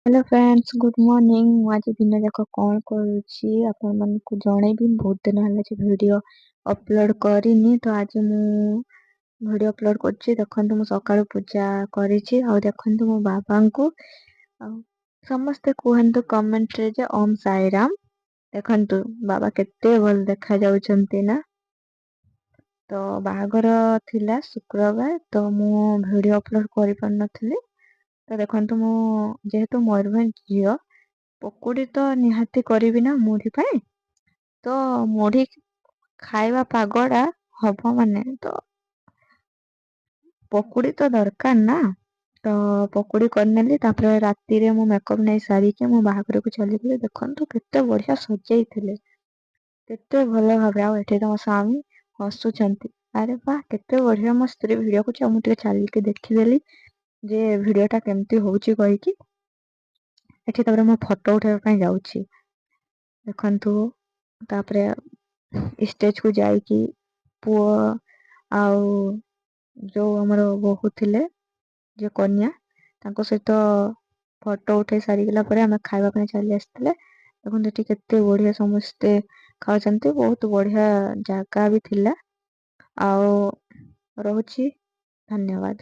Hello friends, good morning. ମୁଁ ଆଜି ଦିନ ଯାକ କ'ଣ କରୁଛି ଆପଣମାନଙ୍କୁ ଜଣେଇବି। ବହୁତ ଦିନ ହେଲା ଯେ ଭିଡ଼ିଓ ଅପଲୋଡ଼ କରିନି, ତ ଆଜି ମୁଁ ଭିଡ଼ିଓ ଅପଲୋଡ଼ କରୁଛି। ଦେଖନ୍ତୁ, ମୁଁ ସକାଳୁ ପୂଜା କରିଛି। ଆଉ ଦେଖନ୍ତୁ ମୋ ବାବାଙ୍କୁ। ଆଉ ସମସ୍ତେ କୁହନ୍ତୁ କମେଣ୍ଟରେ ଯେ ଓମ୍ ସାଇରାମ। ଦେଖନ୍ତୁ ବାବା କେତେ ଭଲ ଦେଖାଯାଉଛନ୍ତି ନା। ତ ବାହାଘର ଥିଲା ଶୁକ୍ରବାର, ତ ମୁଁ ଭିଡ଼ିଓ ଅପଲୋଡ଼ କରିପାରିନଥିଲି। ତ ଦେଖନ୍ତୁ, ମୁଁ ଯେହେତୁ ମୟୂରଭଞ୍ଜ ଝିଅ, ପକୁଡ଼ି ତ ନିହାତି କରିବି ନା ମୁଢ଼ି ପାଇଁ। ତ ମୁଢ଼ି ଖାଇବା ପାଗଟା ହବ ମାନେ ତ ପକୁଡ଼ି ତ ଦରକାର ନା। ତ ପକୁଡ଼ି କରିନେଲି। ତାପରେ ରାତିରେ ମୁଁ ମେକଅପ୍ ନେଇ ସାରିକି ମୁଁ ବାହାଘରକୁ ଚାଲିଗଲି। ଦେଖନ୍ତୁ କେତେ ବଢ଼ିଆ ସଜେଇଥିଲେ, କେତେ ଭଲ ଭାବେ। ଆଉ ଏଠି ତ ମୋ ସ୍ୱାମୀ ହସୁଛନ୍ତି। ଆରେ ବାଃ, କେତେ ବଢ଼ିଆ ମୋ ସ୍ତ୍ରୀ ଭିଡ଼ିଓ କରୁଛି। ଆଉ ମୁଁ ଟିକେ ଚାଲିକି ଦେଖିଦେଲି ଯେ ଭିଡ଼ିଓଟା କେମିତି ହଉଛି କହିକି। ଏଠି ତାପରେ ମୁଁ ଫଟୋ ଉଠାଇବା ପାଇଁ ଯାଉଛି। ଦେଖନ୍ତୁ, ତାପରେ ଷ୍ଟେଜକୁ ଯାଇକି ପୁଅ ଆଉ ଯୋଉ ଆମର ବୋହୂ ଥିଲେ, ଯେ କନ୍ୟା, ତାଙ୍କ ସହିତ ଫଟୋ ଉଠେଇ ସାରିଗଲା ପରେ ଆମେ ଖାଇବା ପାଇଁ ଚାଲି ଆସିଥିଲେ। ଦେଖନ୍ତୁ ଏଠି କେତେ ବଢ଼ିଆ ସମସ୍ତେ ଖାଉଛନ୍ତି। ବହୁତ ବଢ଼ିଆ ଜାଗା ବି ଥିଲା। ଆଉ ରହୁଛି, ଧନ୍ୟବାଦ।